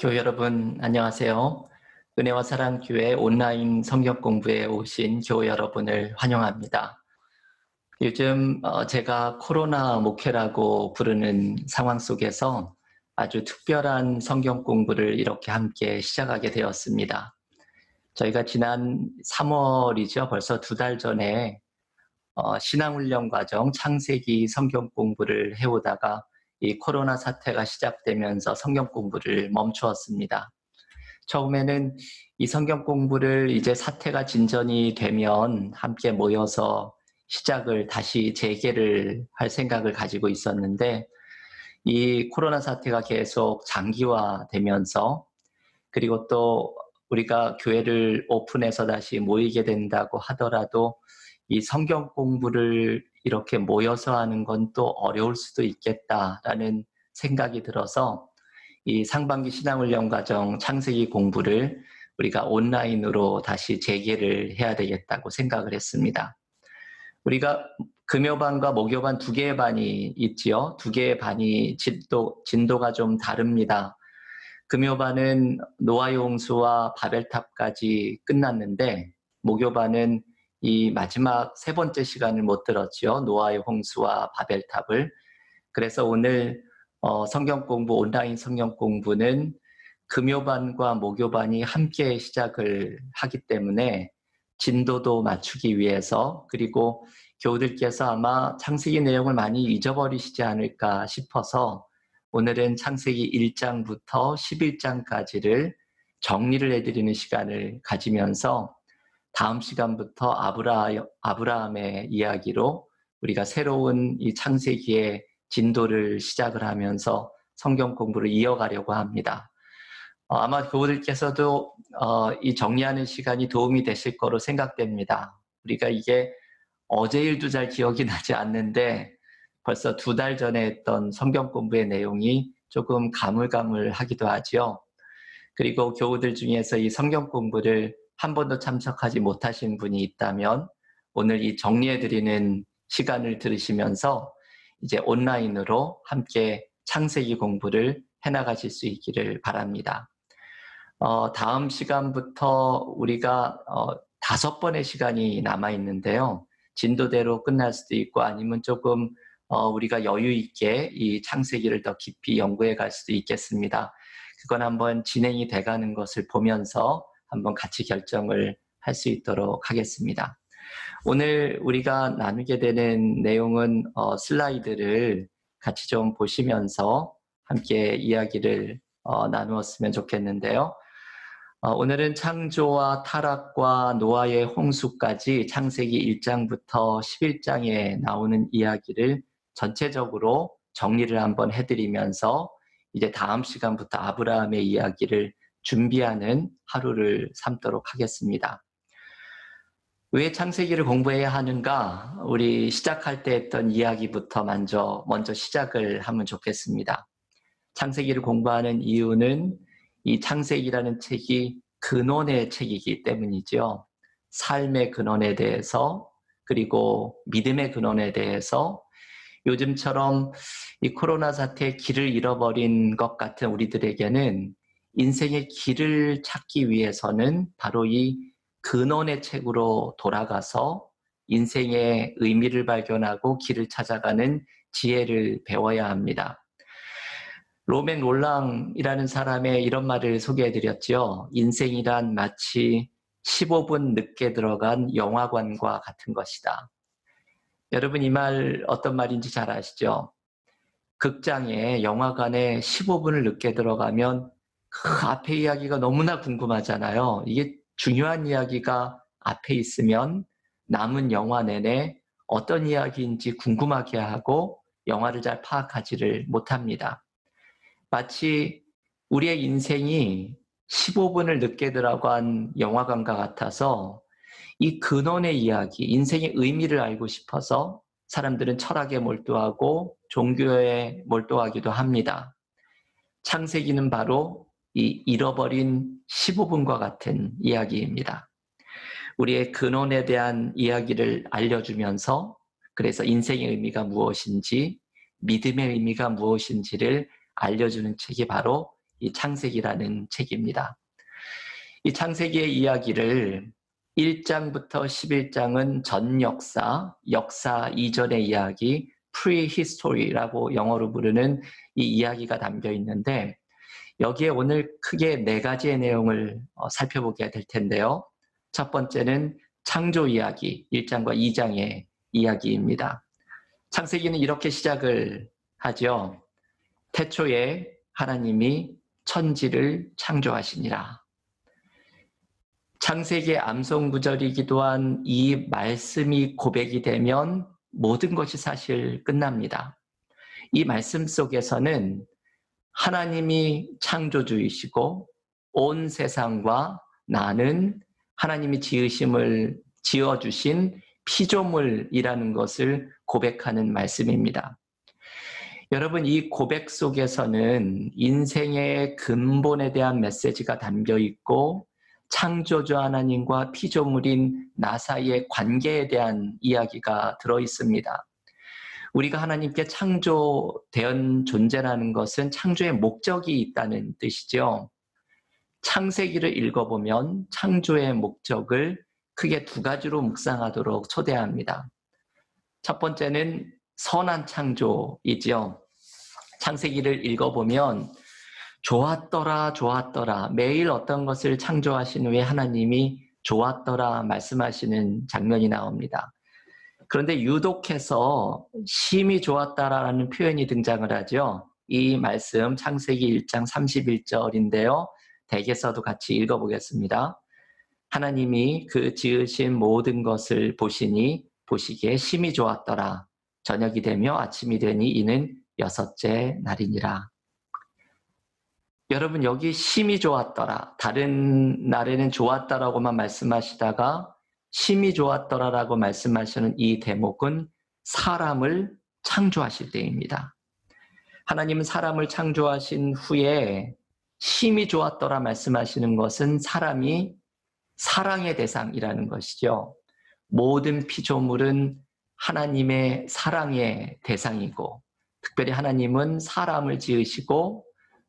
교회 여러분, 안녕하세요. 은혜와 사랑 교회 온라인 성경 공부에 오신 교회 여러분을 환영합니다. 요즘 제가 코로나 목회라고 부르는 상황 속에서 아주 특별한 성경 공부를 이렇게 함께 시작하게 되었습니다. 저희가 지난 3월이죠. 벌써 2달 전에 신앙훈련 과정 창세기 성경 공부를 해오다가 이 코로나 사태가 시작되면서 성경 공부를 멈추었습니다. 처음에는 이 성경 공부를 이제 사태가 진전이 되면 함께 모여서 시작을 다시 재개를 할 생각을 가지고 있었는데, 이 코로나 사태가 계속 장기화되면서, 그리고 또 우리가 교회를 오픈해서 다시 모이게 된다고 하더라도 이 성경 공부를 이렇게 모여서 하는 건 또 어려울 수도 있겠다라는 생각이 들어서 이 상반기 신앙훈련 과정 창세기 공부를 우리가 온라인으로 다시 재개를 해야 되겠다고 생각을 했습니다. 우리가 금요반과 목요반 2개의 반이 있지요. 2개의 반이 진도가 좀 다릅니다. 금요반은 노아의 홍수와 바벨탑까지 끝났는데, 목요반은 이 마지막 3번째 시간을 못 들었죠. 노아의 홍수와 바벨탑을. 그래서 오늘 성경 공부, 온라인 성경 공부는 금요반과 목요반이 함께 시작을 하기 때문에 진도도 맞추기 위해서, 그리고 교우들께서 아마 창세기 내용을 많이 잊어버리시지 않을까 싶어서 오늘은 창세기 1장부터 11장까지를 정리를 해드리는 시간을 가지면서 다음 시간부터 아브라함의 이야기로 우리가 새로운 이 창세기의 진도를 시작을 하면서 성경 공부를 이어가려고 합니다. 아마 교우들께서도 이 정리하는 시간이 도움이 되실 거로 생각됩니다. 우리가 이게 어제 일도 잘 기억이 나지 않는데 벌써 2달 전에 했던 성경 공부의 내용이 조금 가물가물하기도 하죠. 그리고 교우들 중에서 이 성경 공부를 한 번도 참석하지 못하신 분이 있다면 오늘 이 정리해드리는 시간을 들으시면서 이제 온라인으로 함께 창세기 공부를 해나가실 수 있기를 바랍니다. 다음 시간부터 우리가 5번의 시간이 남아있는데요. 진도대로 끝날 수도 있고 아니면 조금 우리가 여유 있게 이 창세기를 더 깊이 연구해 갈 수도 있겠습니다. 그건 한번 진행이 돼가는 것을 보면서 한번 같이 결정을 할 수 있도록 하겠습니다. 오늘 우리가 나누게 되는 내용은 슬라이드를 같이 좀 보시면서 함께 이야기를 나누었으면 좋겠는데요. 오늘은 창조와 타락과 노아의 홍수까지 창세기 1장부터 11장에 나오는 이야기를 전체적으로 정리를 한번 해드리면서 이제 다음 시간부터 아브라함의 이야기를 준비하는 하루를 삼도록 하겠습니다. 왜 창세기를 공부해야 하는가? 우리 시작할 때 했던 이야기부터 먼저 시작을 하면 좋겠습니다. 창세기를 공부하는 이유는 이 창세기라는 책이 근원의 책이기 때문이죠. 삶의 근원에 대해서, 그리고 믿음의 근원에 대해서, 요즘처럼 이 코로나 사태에 길을 잃어버린 것 같은 우리들에게는 인생의 길을 찾기 위해서는 바로 이 근원의 책으로 돌아가서 인생의 의미를 발견하고 길을 찾아가는 지혜를 배워야 합니다. 로맹 롤랑이라는 사람의 이런 말을 소개해드렸죠. 인생이란 마치 15분 늦게 들어간 영화관과 같은 것이다. 여러분 이 말 어떤 말인지 잘 아시죠? 극장에 영화관에 15분을 늦게 들어가면 그 앞에 이야기가 너무나 궁금하잖아요. 이게 중요한 이야기가 앞에 있으면 남은 영화 내내 어떤 이야기인지 궁금하게 하고 영화를 잘 파악하지를 못합니다. 마치 우리의 인생이 15분을 늦게 들어간 영화관과 같아서 이 근원의 이야기, 인생의 의미를 알고 싶어서 사람들은 철학에 몰두하고 종교에 몰두하기도 합니다. 창세기는 바로 이 잃어버린 15분과 같은 이야기입니다. 우리의 근원에 대한 이야기를 알려주면서 그래서 인생의 의미가 무엇인지, 믿음의 의미가 무엇인지를 알려주는 책이 바로 이 창세기라는 책입니다. 이 창세기의 이야기를 1장부터 11장은 전 역사 이전의 이야기, prehistory라고 영어로 부르는 이 이야기가 담겨 있는데 여기에 오늘 크게 4가지의 내용을 살펴보게 될 텐데요. 첫 번째는 창조 이야기, 1장과 2장의 이야기입니다. 창세기는 이렇게 시작을 하죠. 태초에 하나님이 천지를 창조하시니라. 창세기의 암송 구절이기도 한 이 말씀이 고백이 되면 모든 것이 사실 끝납니다. 이 말씀 속에서는 하나님이 창조주이시고 온 세상과 나는 하나님이 지어주신 피조물이라는 것을 고백하는 말씀입니다. 여러분, 이 고백 속에서는 인생의 근본에 대한 메시지가 담겨 있고 창조주 하나님과 피조물인 나 사이의 관계에 대한 이야기가 들어 있습니다. 우리가 하나님께 창조된 존재라는 것은 창조의 목적이 있다는 뜻이죠. 창세기를 읽어보면 창조의 목적을 크게 2가지로 묵상하도록 초대합니다. 첫 번째는 선한 창조이지요. 창세기를 읽어보면 좋았더라 매일 어떤 것을 창조하신 후에 하나님이 좋았더라 말씀하시는 장면이 나옵니다. 그런데 유독해서 심히 좋았다라는 표현이 등장을 하죠. 이 말씀 창세기 1장 31절인데요. 댁에서도 같이 읽어보겠습니다. 하나님이 그 지으신 모든 것을 보시기에 심히 좋았더라. 저녁이 되며 아침이 되니 이는 6째 날이니라. 여러분, 여기 심히 좋았더라. 다른 날에는 좋았다라고만 말씀하시다가 심히 좋았더라라고 말씀하시는 이 대목은 사람을 창조하실 때입니다. 하나님은 사람을 창조하신 후에 심히 좋았더라 말씀하시는 것은 사람이 사랑의 대상이라는 것이죠. 모든 피조물은 하나님의 사랑의 대상이고 특별히 하나님은 사람을 지으시고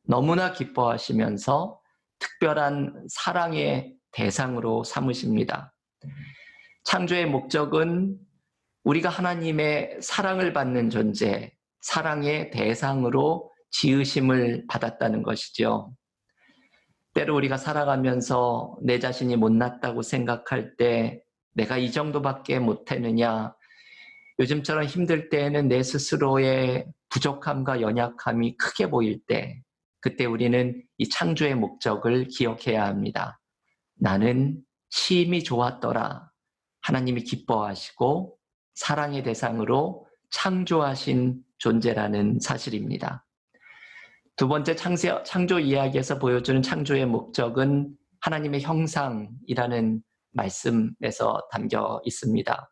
너무나 기뻐하시면서 특별한 사랑의 대상으로 삼으십니다. 창조의 목적은 우리가 하나님의 사랑을 받는 존재, 사랑의 대상으로 지으심을 받았다는 것이죠. 때로 우리가 살아가면서 내 자신이 못났다고 생각할 때 내가 이 정도밖에 못했느냐, 요즘처럼 힘들 때에는 내 스스로의 부족함과 연약함이 크게 보일 때 그때 우리는 이 창조의 목적을 기억해야 합니다. 나는 심히 좋았더라. 하나님이 기뻐하시고 사랑의 대상으로 창조하신 존재라는 사실입니다. 두 번째 창조 이야기에서 보여주는 창조의 목적은 하나님의 형상이라는 말씀에서 담겨 있습니다.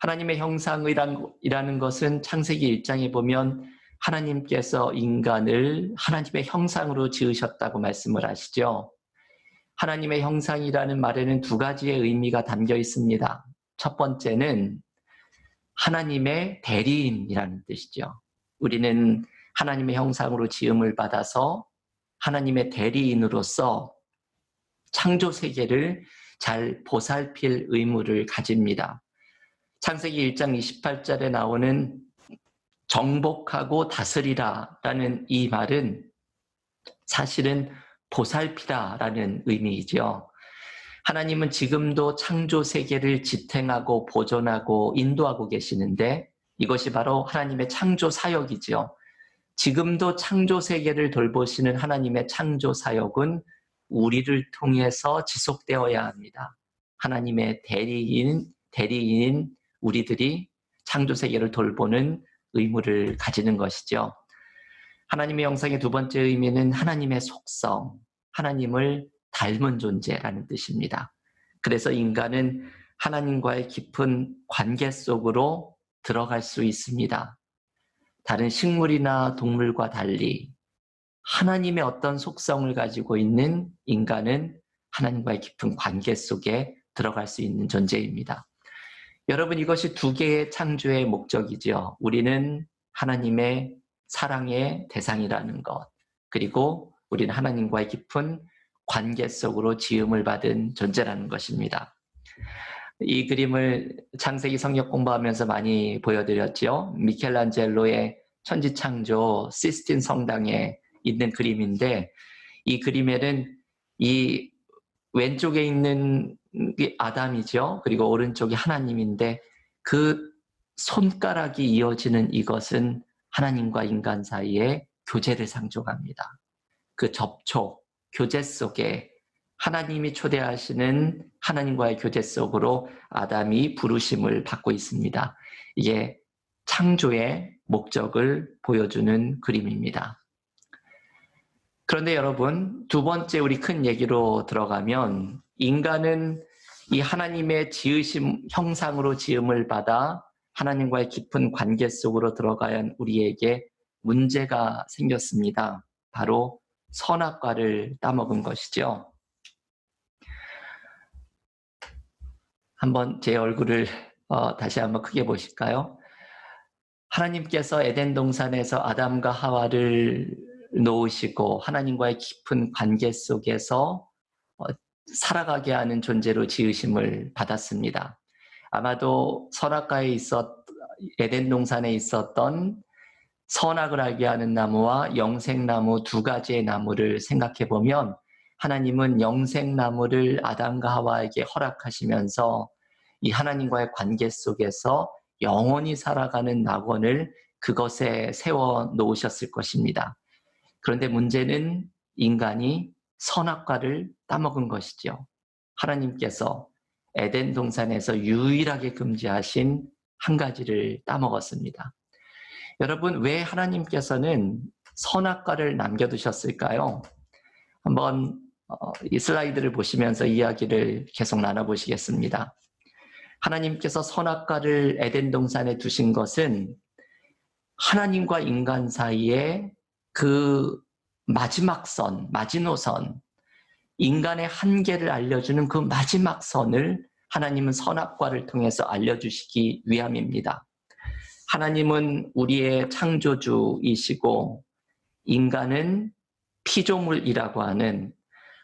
하나님의 형상이라는 것은 창세기 1장에 보면 하나님께서 인간을 하나님의 형상으로 지으셨다고 말씀을 하시죠. 하나님의 형상이라는 말에는 2가지의 의미가 담겨 있습니다. 첫 번째는 하나님의 대리인이라는 뜻이죠. 우리는 하나님의 형상으로 지음을 받아서 하나님의 대리인으로서 창조 세계를 잘 보살필 의무를 가집니다. 창세기 1장 28절에 나오는 정복하고 다스리라라는 이 말은 사실은 보살피라라는 의미이죠. 하나님은 지금도 창조 세계를 지탱하고 보존하고 인도하고 계시는데 이것이 바로 하나님의 창조 사역이죠. 지금도 창조 세계를 돌보시는 하나님의 창조 사역은 우리를 통해서 지속되어야 합니다. 하나님의 대리인인 우리들이 창조 세계를 돌보는 의무를 가지는 것이죠. 하나님의 형상의 2번째 의미는 하나님의 속성, 하나님을 닮은 존재라는 뜻입니다. 그래서 인간은 하나님과의 깊은 관계 속으로 들어갈 수 있습니다. 다른 식물이나 동물과 달리 하나님의 어떤 속성을 가지고 있는 인간은 하나님과의 깊은 관계 속에 들어갈 수 있는 존재입니다. 여러분, 이것이 2개의 창조의 목적이죠. 우리는 하나님의 사랑의 대상이라는 것, 그리고 우리는 하나님과의 깊은 관계 속으로 지음을 받은 존재라는 것입니다. 이 그림을 창세기 성역 공부하면서 많이 보여드렸죠. 미켈란젤로의 천지창조 시스틴 성당에 있는 그림인데, 이 그림에는 이 왼쪽에 있는 게 아담이죠. 그리고 오른쪽이 하나님인데, 그 손가락이 이어지는 이것은 하나님과 인간 사이의 교제를 상징합니다. 그 접촉, 교제 속에 하나님이 초대하시는 하나님과의 교제 속으로 아담이 부르심을 받고 있습니다. 이게 창조의 목적을 보여주는 그림입니다. 그런데 여러분, 두 번째 우리 큰 얘기로 들어가면, 인간은 이 하나님의 지으심 형상으로 지음을 받아 하나님과의 깊은 관계 속으로 들어가야 한 우리에게 문제가 생겼습니다. 바로 선악과를 따먹은 것이죠. 한번 제 얼굴을 다시 한번 크게 보실까요? 하나님께서 에덴 동산에서 아담과 하와를 놓으시고 하나님과의 깊은 관계 속에서 살아가게 하는 존재로 지으심을 받았습니다. 아마도 선악과에 에덴 동산에 있었던 선악을 알게 하는 나무와 영생나무 두 가지의 나무를 생각해 보면, 하나님은 영생나무를 아담과 하와에게 허락하시면서 이 하나님과의 관계 속에서 영원히 살아가는 낙원을 그것에 세워 놓으셨을 것입니다. 그런데 문제는 인간이 선악과를 따먹은 것이죠. 하나님께서 에덴 동산에서 유일하게 금지하신 한 가지를 따먹었습니다. 여러분, 왜 하나님께서는 선악과를 남겨두셨을까요? 한번 이 슬라이드를 보시면서 이야기를 계속 나눠보시겠습니다. 하나님께서 선악과를 에덴 동산에 두신 것은 하나님과 인간 사이에 그 마지막 선, 마지노선, 인간의 한계를 알려주는 그 마지막 선을 하나님은 선악과를 통해서 알려주시기 위함입니다. 하나님은 우리의 창조주이시고 인간은 피조물이라고 하는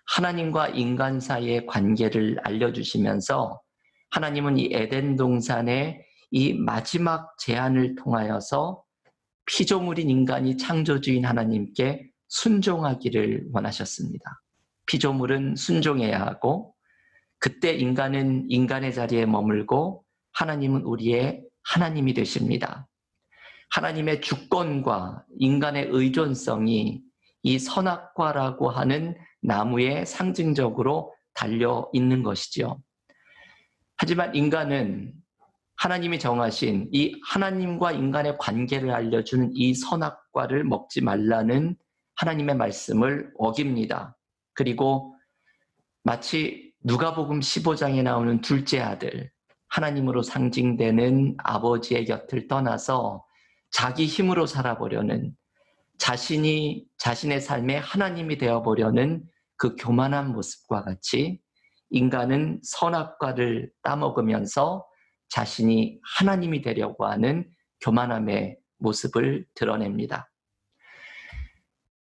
하나님과 인간 사이의 관계를 알려주시면서, 하나님은 이 에덴 동산의 이 마지막 제안을 통하여서 피조물인 인간이 창조주인 하나님께 순종하기를 원하셨습니다. 피조물은 순종해야 하고, 그때 인간은 인간의 자리에 머물고 하나님은 우리의 하나님이 되십니다. 하나님의 주권과 인간의 의존성이 이 선악과라고 하는 나무에 상징적으로 달려 있는 것이죠. 하지만 인간은 하나님이 정하신 이 하나님과 인간의 관계를 알려주는 이 선악과를 먹지 말라는 하나님의 말씀을 어깁니다. 그리고 마치 누가복음 15장에 나오는 둘째 아들, 하나님으로 상징되는 아버지의 곁을 떠나서 자기 힘으로 살아보려는, 자신이 자신의 삶에 하나님이 되어보려는 그 교만한 모습과 같이 인간은 선악과를 따먹으면서 자신이 하나님이 되려고 하는 교만함의 모습을 드러냅니다.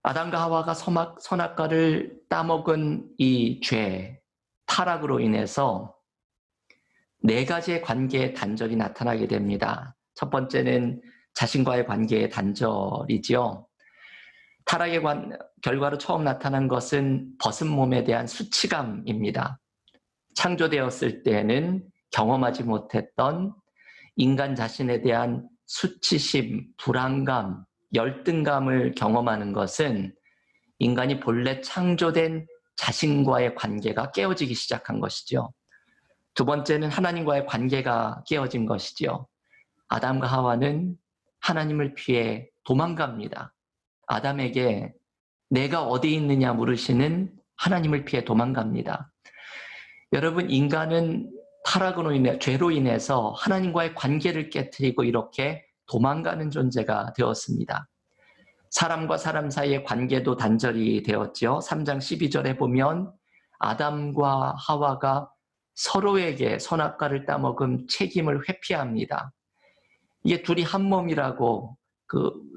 아담과 하와가 선악과를 따먹은 이 죄, 타락으로 인해서 네 가지의 관계의 단절이 나타나게 됩니다. 첫 번째는 자신과의 관계의 단절이지요. 타락의 결과로 처음 나타난 것은 벗은 몸에 대한 수치감입니다. 창조되었을 때는 경험하지 못했던 인간 자신에 대한 수치심, 불안감, 열등감을 경험하는 것은 인간이 본래 창조된 자신과의 관계가 깨어지기 시작한 것이죠. 두 번째는 하나님과의 관계가 깨어진 것이죠. 아담과 하와는 하나님을 피해 도망갑니다. 아담에게 내가 어디 있느냐 물으시는 하나님을 피해 도망갑니다. 여러분, 인간은 타락으로 인해, 죄로 인해서 하나님과의 관계를 깨트리고 이렇게 도망가는 존재가 되었습니다. 사람과 사람 사이의 관계도 단절이 되었죠. 3장 12절에 보면 아담과 하와가 서로에게 선악과를 따먹은 책임을 회피합니다. 이게 둘이 한 몸이라고,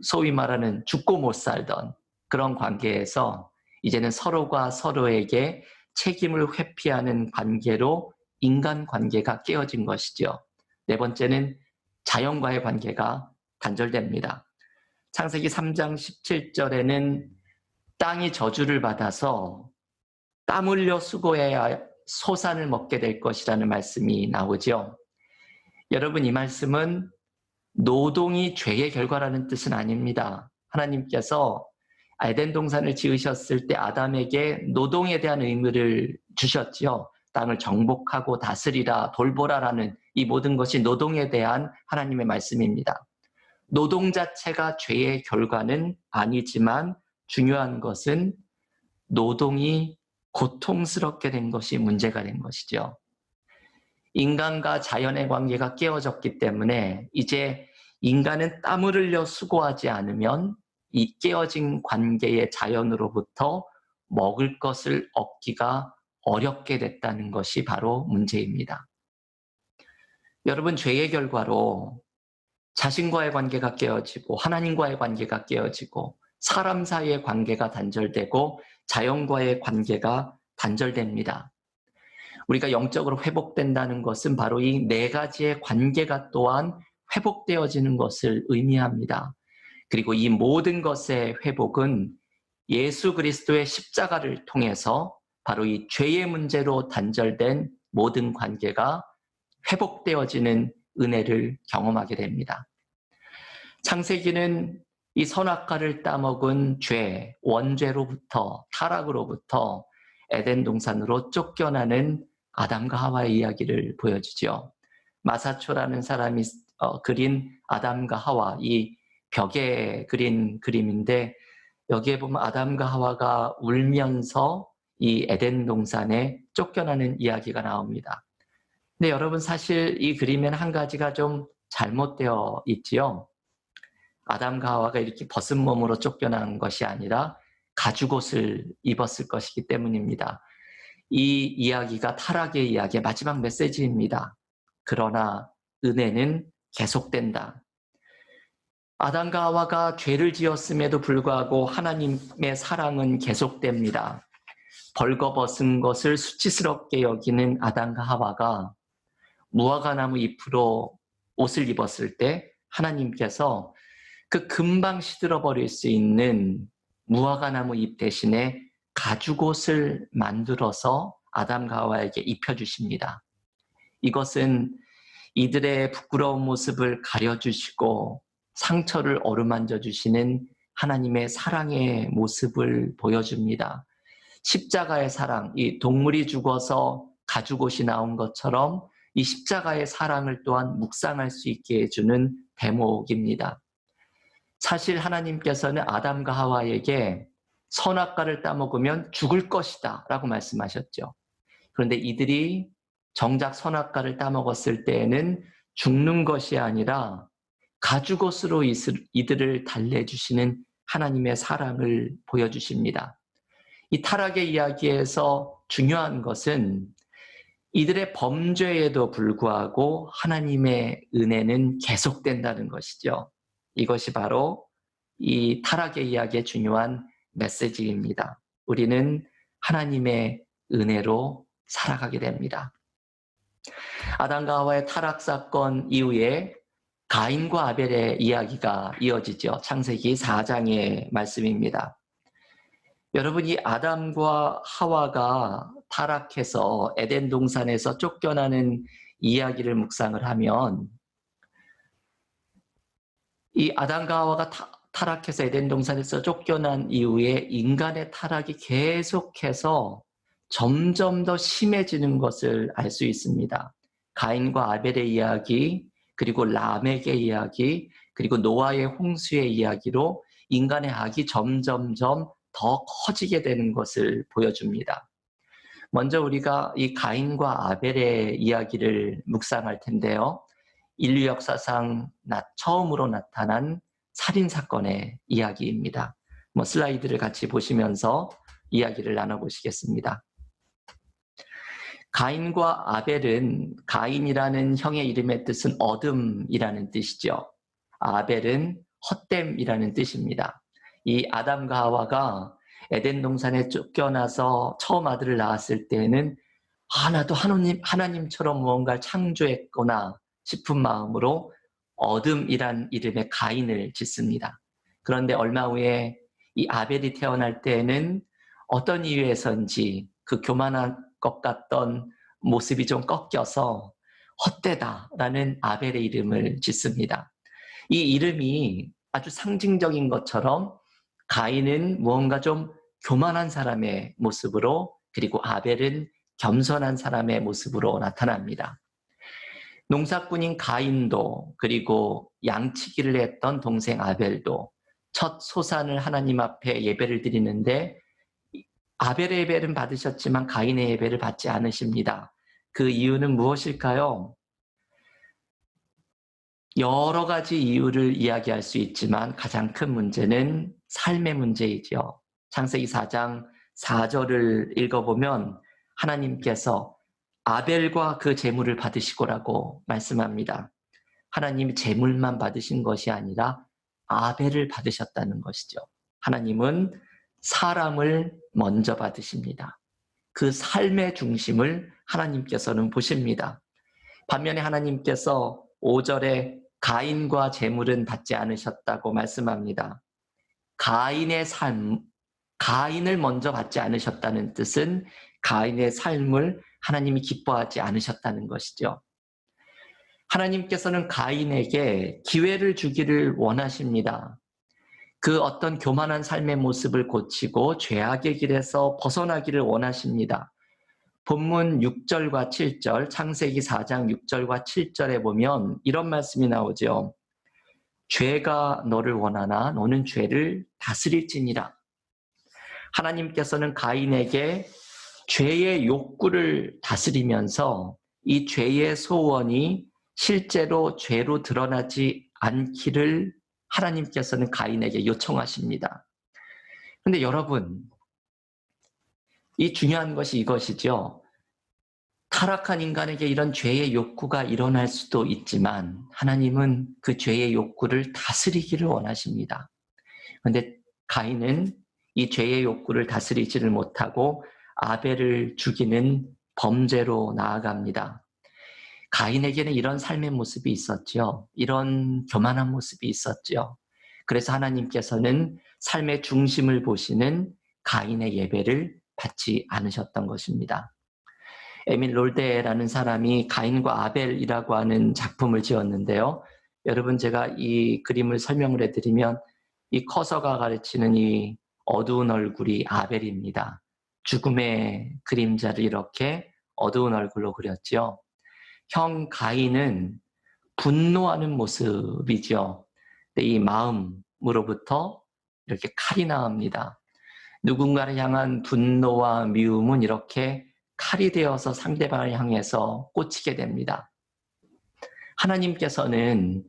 소위 말하는 죽고 못 살던 그런 관계에서 이제는 서로가 서로에게 책임을 회피하는 관계로 인간관계가 깨어진 것이죠. 네 번째는 자연과의 관계가 단절됩니다. 창세기 3장 17절에는 땅이 저주를 받아서 땀 흘려 수고해야 소산을 먹게 될 것이라는 말씀이 나오죠. 여러분, 이 말씀은 노동이 죄의 결과라는 뜻은 아닙니다. 하나님께서 에덴 동산을 지으셨을 때 아담에게 노동에 대한 의무를 주셨지요. 땅을 정복하고 다스리라, 돌보라라는 이 모든 것이 노동에 대한 하나님의 말씀입니다. 노동 자체가 죄의 결과는 아니지만 중요한 것은 노동이 고통스럽게 된 것이 문제가 된 것이죠. 인간과 자연의 관계가 깨어졌기 때문에 이제 인간은 땀을 흘려 수고하지 않으면 이 깨어진 관계의 자연으로부터 먹을 것을 얻기가 어렵게 됐다는 것이 바로 문제입니다. 여러분, 죄의 결과로 자신과의 관계가 깨어지고 하나님과의 관계가 깨어지고 사람 사이의 관계가 단절되고 자연과의 관계가 단절됩니다. 우리가 영적으로 회복된다는 것은 바로 이 네 가지의 관계가 또한 회복되어지는 것을 의미합니다. 그리고 이 모든 것의 회복은 예수 그리스도의 십자가를 통해서 바로 이 죄의 문제로 단절된 모든 관계가 회복되어지는 은혜를 경험하게 됩니다. 창세기는 이 선악과를 따먹은 죄, 원죄로부터, 타락으로부터 에덴 동산으로 쫓겨나는 아담과 하와의 이야기를 보여주죠. 마사초라는 사람이 그린 아담과 하와, 이 벽에 그린 그림인데 여기에 보면 아담과 하와가 울면서 이 에덴 동산에 쫓겨나는 이야기가 나옵니다. 근데 여러분, 사실 이 그림에는 한 가지가 좀 잘못되어 있지요. 아담과 하와가 이렇게 벗은 몸으로 쫓겨난 것이 아니라 가죽옷을 입었을 것이기 때문입니다. 이 이야기가 타락의 이야기의 마지막 메시지입니다. 그러나 은혜는 계속된다. 아담과 하와가 죄를 지었음에도 불구하고 하나님의 사랑은 계속됩니다. 벌거벗은 것을 수치스럽게 여기는 아담과 하와가 무화과나무 잎으로 옷을 입었을 때 하나님께서 그 금방 시들어버릴 수 있는 무화과나무 잎 대신에 가죽옷을 만들어서 아담과 하와에게 입혀주십니다. 이것은 이들의 부끄러운 모습을 가려주시고 상처를 어루만져 주시는 하나님의 사랑의 모습을 보여줍니다. 십자가의 사랑, 이 동물이 죽어서 가죽옷이 나온 것처럼 이 십자가의 사랑을 또한 묵상할 수 있게 해주는 대목입니다. 사실 하나님께서는 아담과 하와에게 선악과를 따먹으면 죽을 것이다 라고 말씀하셨죠. 그런데 이들이 정작 선악과를 따먹었을 때에는 죽는 것이 아니라 가죽옷으로 이들을 달래주시는 하나님의 사랑을 보여주십니다. 이 타락의 이야기에서 중요한 것은 이들의 범죄에도 불구하고 하나님의 은혜는 계속된다는 것이죠. 이것이 바로 이 타락의 이야기의 중요한 메시지입니다. 우리는 하나님의 은혜로 살아가게 됩니다. 아담과 하와의 타락 사건 이후에 가인과 아벨의 이야기가 이어지죠. 창세기 4장의 말씀입니다. 여러분, 이 아담과 하와가 타락해서 에덴 동산에서 쫓겨나는 이야기를 묵상을 하면 이 아담과 하와가 타락해서 에덴 동산에서 쫓겨난 이후에 인간의 타락이 계속해서 점점 더 심해지는 것을 알 수 있습니다. 가인과 아벨의 이야기, 그리고 라멕의 이야기, 그리고 노아의 홍수의 이야기로 인간의 악이 점점점 더 커지게 되는 것을 보여줍니다. 먼저 우리가 이 가인과 아벨의 이야기를 묵상할 텐데요. 인류 역사상 처음으로 나타난 살인사건의 이야기입니다. 슬라이드를 같이 보시면서 이야기를 나눠보시겠습니다. 가인과 아벨은, 가인이라는 형의 이름의 뜻은 어둠이라는 뜻이죠. 아벨은 헛됨이라는 뜻입니다. 이 아담과 하와가 에덴 동산에 쫓겨나서 처음 아들을 낳았을 때에는 나도 하나님처럼 무언가를 창조했구나 싶은 마음으로 어둠이란 이름의 가인을 짓습니다. 그런데 얼마 후에 이 아벨이 태어날 때에는 어떤 이유에서인지 그 교만한 것 같던 모습이 좀 꺾여서 헛되다라는 아벨의 이름을 짓습니다. 이 이름이 아주 상징적인 것처럼 가인은 무언가 좀 교만한 사람의 모습으로, 그리고 아벨은 겸손한 사람의 모습으로 나타납니다. 농사꾼인 가인도, 그리고 양치기를 했던 동생 아벨도 첫 소산을 하나님 앞에 예배를 드리는데 아벨의 예배는 받으셨지만 가인의 예배를 받지 않으십니다. 그 이유는 무엇일까요? 여러 가지 이유를 이야기할 수 있지만 가장 큰 문제는 삶의 문제이죠. 창세기 4장 4절을 읽어보면 하나님께서 아벨과 그 제물을 받으시고라고 말씀합니다. 하나님이 제물만 받으신 것이 아니라 아벨을 받으셨다는 것이죠. 하나님은 사람을 먼저 받으십니다. 그 삶의 중심을 하나님께서는 보십니다. 반면에 하나님께서 5절에 가인과 제물은 받지 않으셨다고 말씀합니다. 가인의 삶, 가인을 먼저 받지 않으셨다는 뜻은 가인의 삶을 하나님이 기뻐하지 않으셨다는 것이죠. 하나님께서는 가인에게 기회를 주기를 원하십니다. 그 어떤 교만한 삶의 모습을 고치고 죄악의 길에서 벗어나기를 원하십니다. 본문 6절과 7절, 창세기 4장 6절과 7절에 보면 이런 말씀이 나오죠. 죄가 너를 원하나 너는 죄를 다스릴지니라. 하나님께서는 가인에게 죄의 욕구를 다스리면서 이 죄의 소원이 실제로 죄로 드러나지 않기를 하나님께서는 가인에게 요청하십니다. 그런데 여러분, 이 중요한 것이 이것이죠. 타락한 인간에게 이런 죄의 욕구가 일어날 수도 있지만 하나님은 그 죄의 욕구를 다스리기를 원하십니다. 그런데 가인은 이 죄의 욕구를 다스리지를 못하고 아벨을 죽이는 범죄로 나아갑니다. 가인에게는 이런 삶의 모습이 있었죠. 이런 교만한 모습이 있었죠. 그래서 하나님께서는 삶의 중심을 보시는 가인의 예배를 받지 않으셨던 것입니다. 에밀 롤데라는 사람이 가인과 아벨이라고 하는 작품을 지었는데요. 여러분, 제가 이 그림을 설명을 해드리면 이 커서가 가르치는 이 어두운 얼굴이 아벨입니다. 죽음의 그림자를 이렇게 어두운 얼굴로 그렸죠. 형 가인은 분노하는 모습이죠. 이 마음으로부터 이렇게 칼이 나옵니다. 누군가를 향한 분노와 미움은 이렇게 칼이 되어서 상대방을 향해서 꽂히게 됩니다. 하나님께서는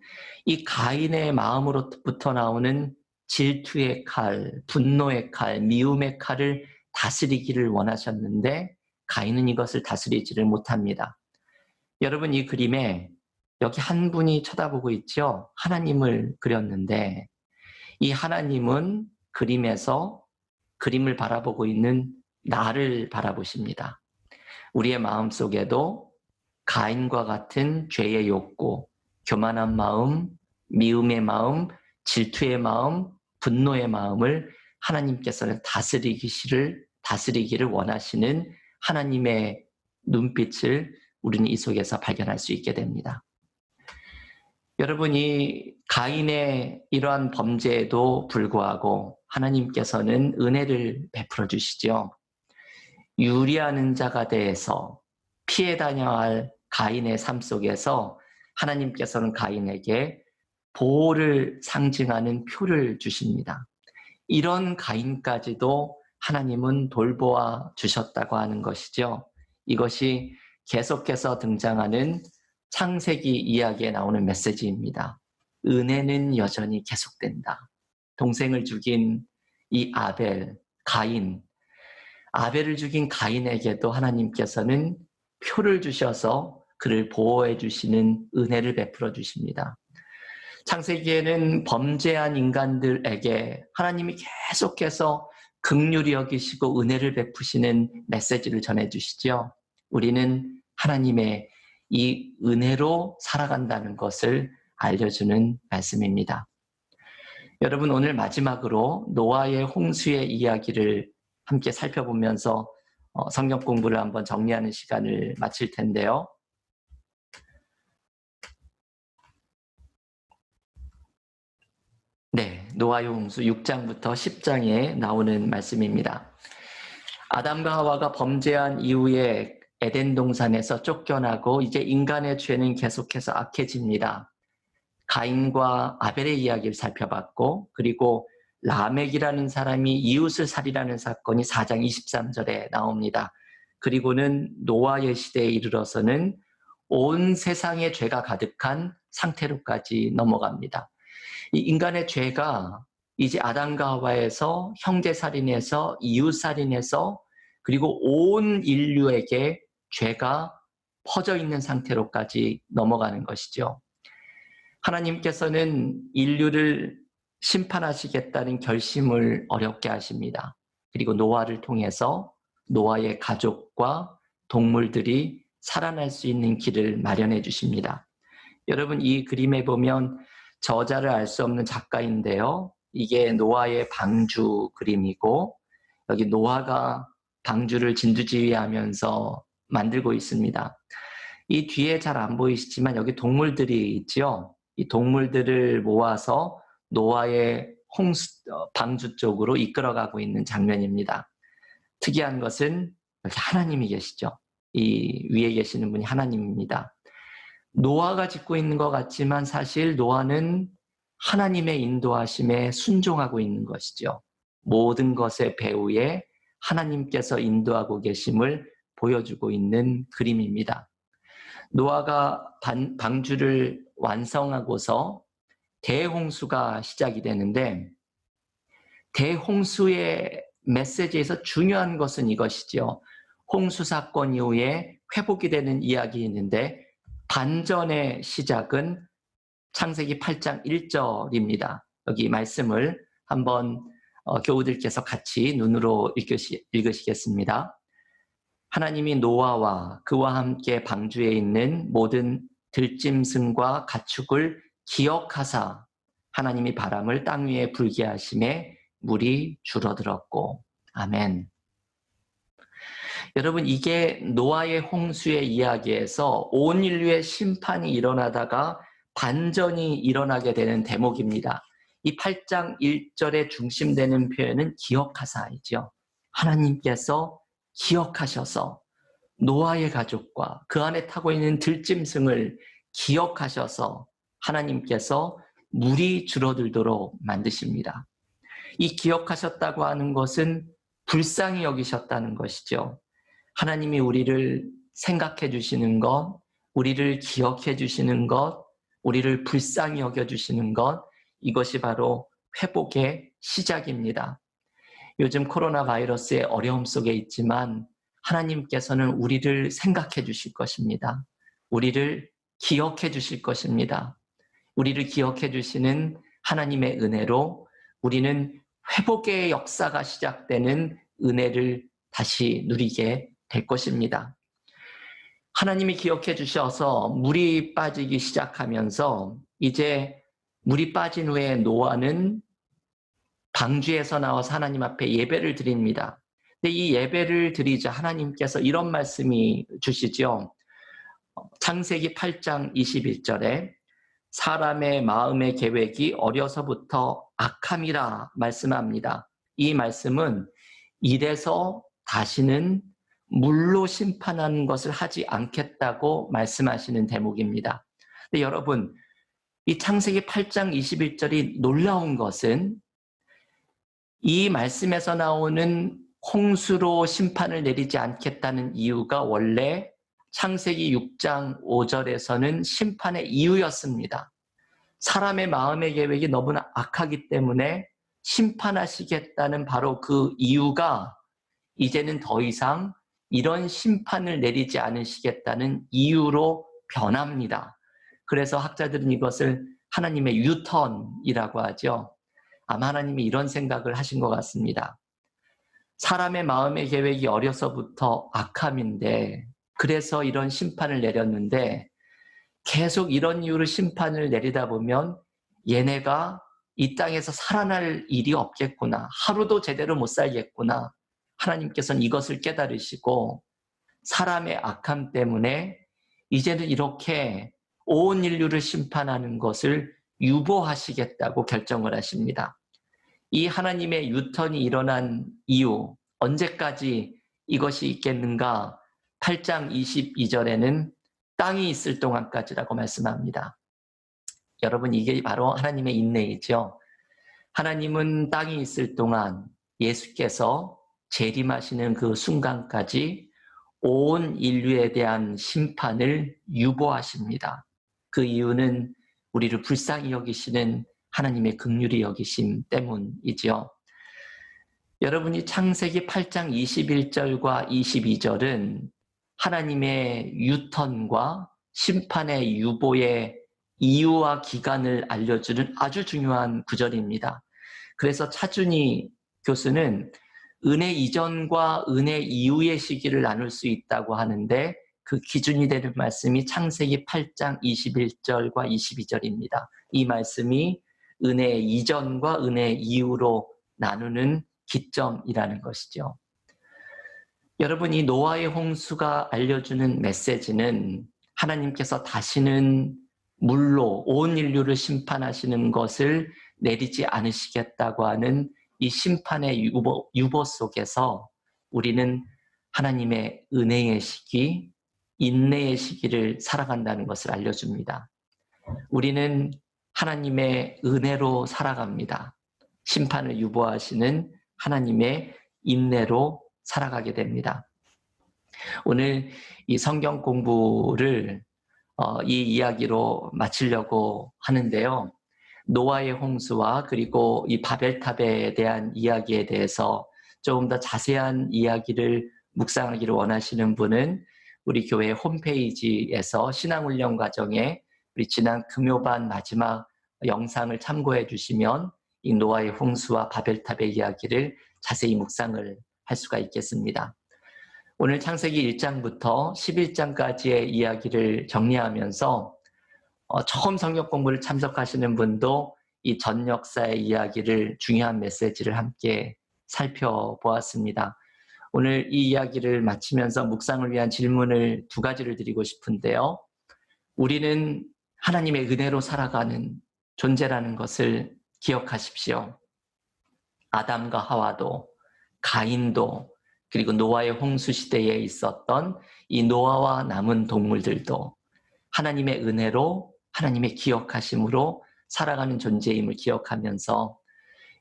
이 가인의 마음으로부터 나오는 질투의 칼, 분노의 칼, 미움의 칼을 다스리기를 원하셨는데 가인은 이것을 다스리지를 못합니다. 여러분, 이 그림에 여기 한 분이 쳐다보고 있죠? 하나님을 그렸는데 이 하나님은 그림에서 그림을 바라보고 있는 나를 바라보십니다. 우리의 마음속에도 가인과 같은 죄의 욕구, 교만한 마음, 미움의 마음, 질투의 마음, 분노의 마음을 하나님께서는 다스리기를 원하시는 하나님의 눈빛을 우리는 이 속에서 발견할 수 있게 됩니다. 여러분이 가인의 이러한 범죄에도 불구하고 하나님께서는 은혜를 베풀어 주시죠. 유리하는 자가 돼서 피해 다녀야 할 가인의 삶 속에서 하나님께서는 가인에게 보호를 상징하는 표를 주십니다. 이런 가인까지도 하나님은 돌보아 주셨다고 하는 것이죠. 이것이 계속해서 등장하는 창세기 이야기에 나오는 메시지입니다. 은혜는 여전히 계속된다. 동생을 죽인 이 가인, 아벨을 죽인 가인에게도 하나님께서는 표를 주셔서 그를 보호해 주시는 은혜를 베풀어 주십니다. 창세기에는 범죄한 인간들에게 하나님이 계속해서 긍휼히 여기시고 은혜를 베푸시는 메시지를 전해주시죠. 우리는 하나님의 이 은혜로 살아간다는 것을 알려주는 말씀입니다. 여러분, 오늘 마지막으로 노아의 홍수의 이야기를 함께 살펴보면서 성경 공부를 한번 정리하는 시간을 마칠 텐데요. 네, 노아의 홍수 6장부터 10장에 나오는 말씀입니다. 아담과 하와가 범죄한 이후에 에덴 동산에서 쫓겨나고 이제 인간의 죄는 계속해서 악해집니다. 가인과 아벨의 이야기를 살펴봤고, 그리고 라멕이라는 사람이 이웃을 살인하는 사건이 4장 23절에 나옵니다. 그리고는 노아의 시대에 이르러서는 온 세상에 죄가 가득한 상태로까지 넘어갑니다. 이 인간의 죄가 이제 아담과 하와에서 형제살인에서 이웃살인에서 그리고 온 인류에게 죄가 퍼져 있는 상태로까지 넘어가는 것이죠. 하나님께서는 인류를 심판하시겠다는 결심을 어렵게 하십니다. 그리고 노아를 통해서 노아의 가족과 동물들이 살아날 수 있는 길을 마련해 주십니다. 여러분, 이 그림에 보면 저자를 알 수 없는 작가인데요. 이게 노아의 방주 그림이고, 여기 노아가 방주를 진두지휘하면서 만들고 있습니다. 이 뒤에 잘 안 보이시지만 여기 동물들이 있죠. 이 동물들을 모아서 노아의 방주 쪽으로 이끌어가고 있는 장면입니다. 특이한 것은 여기 하나님이 계시죠. 이 위에 계시는 분이 하나님입니다. 노아가 짓고 있는 것 같지만 사실 노아는 하나님의 인도하심에 순종하고 있는 것이죠. 모든 것의 배후에 하나님께서 인도하고 계심을 보여주고 있는 그림입니다. 노아가 방주를 완성하고서 대홍수가 시작이 되는데, 대홍수의 메시지에서 중요한 것은 이것이죠. 홍수 사건 이후에 회복이 되는 이야기인데, 반전의 시작은 창세기 8장 1절입니다. 여기 말씀을 한번 교우들께서 같이 눈으로 읽으시겠습니다. 하나님이 노아와 그와 함께 방주에 있는 모든 들짐승과 가축을 기억하사 하나님이 바람을 땅 위에 불게 하심에 물이 줄어들었고. 아멘. 여러분, 이게 노아의 홍수의 이야기에서 온 인류의 심판이 일어나다가 반전이 일어나게 되는 대목입니다. 이 8장 1절에 중심되는 표현은 기억하사이죠. 하나님께서 기억하셔서 노아의 가족과 그 안에 타고 있는 들짐승을 기억하셔서 하나님께서 물이 줄어들도록 만드십니다. 이 기억하셨다고 하는 것은 불쌍히 여기셨다는 것이죠. 하나님이 우리를 생각해 주시는 것, 우리를 기억해 주시는 것, 우리를 불쌍히 여겨 주시는 것, 이것이 바로 회복의 시작입니다. 요즘 코로나 바이러스의 어려움 속에 있지만 하나님께서는 우리를 생각해 주실 것입니다. 우리를 기억해 주실 것입니다. 우리를 기억해 주시는 하나님의 은혜로 우리는 회복의 역사가 시작되는 은혜를 다시 누리게 될 것입니다. 하나님이 기억해 주셔서 물이 빠지기 시작하면서 이제 물이 빠진 후에 노아는 방주에서 나와서 하나님 앞에 예배를 드립니다. 근데 이 예배를 드리자 하나님께서 이런 말씀이 주시죠. 창세기 8장 21절에 사람의 마음의 계획이 어려서부터 악함이라 말씀합니다. 이 말씀은 이래서 다시는 물로 심판하는 것을 하지 않겠다고 말씀하시는 대목입니다. 근데 여러분, 이 창세기 8장 21절이 놀라운 것은 이 말씀에서 나오는 홍수로 심판을 내리지 않겠다는 이유가 원래 창세기 6장 5절에서는 심판의 이유였습니다. 사람의 마음의 계획이 너무나 악하기 때문에 심판하시겠다는 바로 그 이유가 이제는 더 이상 이런 심판을 내리지 않으시겠다는 이유로 변합니다. 그래서 학자들은 이것을 하나님의 유턴이라고 하죠. 아마 하나님이 이런 생각을 하신 것 같습니다. 사람의 마음의 계획이 어려서부터 악함인데 그래서 이런 심판을 내렸는데 계속 이런 이유로 심판을 내리다 보면 얘네가 이 땅에서 살아날 일이 없겠구나. 하루도 제대로 못 살겠구나. 하나님께서는 이것을 깨달으시고 사람의 악함 때문에 이제는 이렇게 온 인류를 심판하는 것을 유보하시겠다고 결정을 하십니다. 이 하나님의 유턴이 일어난 이유, 언제까지 이것이 있겠는가? 8장 22절에는 땅이 있을 동안까지라고 말씀합니다. 여러분, 이게 바로 하나님의 인내이죠. 하나님은 땅이 있을 동안 예수께서 재림하시는 그 순간까지 온 인류에 대한 심판을 유보하십니다. 그 이유는 우리를 불쌍히 여기시는 하나님의 긍휼히 여기심 때문이지요. 여러분이 창세기 8장 21절과 22절은 하나님의 유턴과 심판의 유보의 이유와 기간을 알려주는 아주 중요한 구절입니다. 그래서 차준희 교수는 은혜 이전과 은혜 이후의 시기를 나눌 수 있다고 하는데 그 기준이 되는 말씀이 창세기 8장 21절과 22절입니다. 이 말씀이 은혜 이전과 은혜 이후로 나누는 기점이라는 것이죠. 여러분, 이 노아의 홍수가 알려주는 메시지는 하나님께서 다시는 물로 온 인류를 심판하시는 것을 내리지 않으시겠다고 하는 이 심판의 유보 속에서 우리는 하나님의 은혜의 시기, 인내의 시기를 살아간다는 것을 알려줍니다. 우리는 하나님의 은혜로 살아갑니다. 심판을 유보하시는 하나님의 인내로 살아가게 됩니다. 오늘 이 성경 공부를 이 이야기로 마치려고 하는데요. 노아의 홍수와 그리고 이 바벨탑에 대한 이야기에 대해서 조금 더 자세한 이야기를 묵상하기를 원하시는 분은 우리 교회 홈페이지에서 신앙훈련 과정에 우리 지난 금요반 마지막 영상을 참고해 주시면 이 노아의 홍수와 바벨탑의 이야기를 자세히 묵상을 할 수가 있겠습니다. 오늘 창세기 1장부터 11장까지의 이야기를 정리하면서 처음 성경 공부를 참석하시는 분도 이 전 역사의 이야기를 중요한 메시지를 함께 살펴보았습니다. 오늘 이 이야기를 마치면서 묵상을 위한 질문을 두 가지를 드리고 싶은데요. 우리는 하나님의 은혜로 살아가는 존재라는 것을 기억하십시오. 아담과 하와도, 가인도, 그리고 노아의 홍수 시대에 있었던 이 노아와 남은 동물들도 하나님의 은혜로, 하나님의 기억하심으로 살아가는 존재임을 기억하면서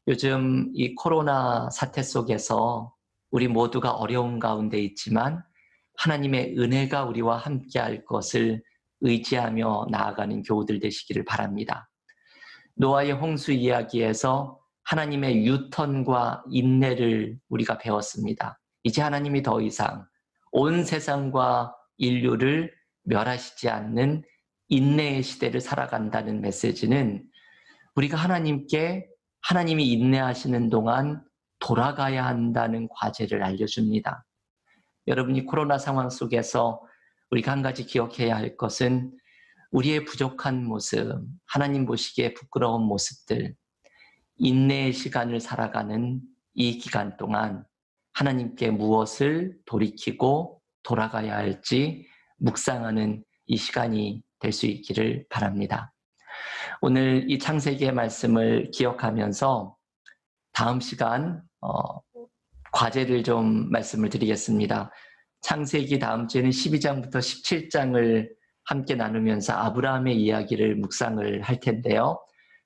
요즘 이 코로나 사태 속에서 우리 모두가 어려운 가운데 있지만 하나님의 은혜가 우리와 함께할 것을 의지하며 나아가는 교우들 되시기를 바랍니다. 노아의 홍수 이야기에서 하나님의 유턴과 인내를 우리가 배웠습니다. 이제 하나님이 더 이상 온 세상과 인류를 멸하시지 않는 인내의 시대를 살아간다는 메시지는 우리가 하나님이 인내하시는 동안 돌아가야 한다는 과제를 알려줍니다. 여러분이 코로나 상황 속에서 우리가 한 가지 기억해야 할 것은 우리의 부족한 모습, 하나님 보시기에 부끄러운 모습들, 인내의 시간을 살아가는 이 기간 동안 하나님께 무엇을 돌이키고 돌아가야 할지 묵상하는 이 시간이 될 수 있기를 바랍니다. 오늘 이 창세기의 말씀을 기억하면서 다음 시간 과제를 좀 말씀을 드리겠습니다. 창세기 다음 주에는 12장부터 17장을 함께 나누면서 아브라함의 이야기를 묵상을 할 텐데요.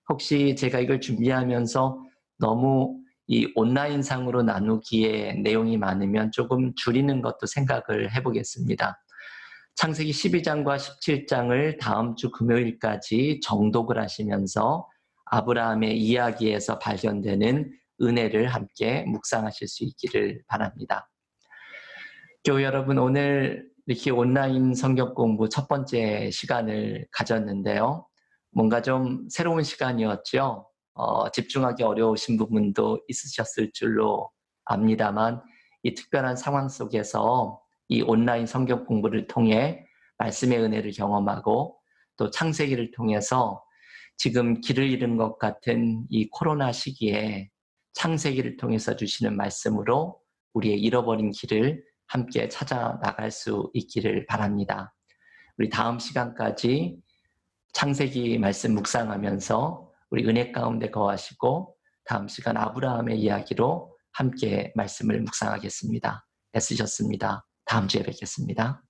혹시 제가 이걸 준비하면서 너무 이 온라인상으로 나누기에 내용이 많으면 조금 줄이는 것도 생각을 해보겠습니다. 창세기 12장과 17장을 다음 주 금요일까지 정독을 하시면서 아브라함의 이야기에서 발견되는 은혜를 함께 묵상하실 수 있기를 바랍니다. 교회 여러분, 오늘 이렇게 온라인 성경 공부 첫 번째 시간을 가졌는데요. 뭔가 좀 새로운 시간이었죠. 집중하기 어려우신 부분도 있으셨을 줄로 압니다만 이 특별한 상황 속에서 이 온라인 성경 공부를 통해 말씀의 은혜를 경험하고 또 창세기를 통해서 지금 길을 잃은 것 같은 이 코로나 시기에 창세기를 통해서 주시는 말씀으로 우리의 잃어버린 길을 함께 찾아 나갈 수 있기를 바랍니다. 우리 다음 시간까지 창세기 말씀 묵상하면서 우리 은혜 가운데 거하시고 다음 시간 아브라함의 이야기로 함께 말씀을 묵상하겠습니다. 애쓰셨습니다. 다음 주에 뵙겠습니다.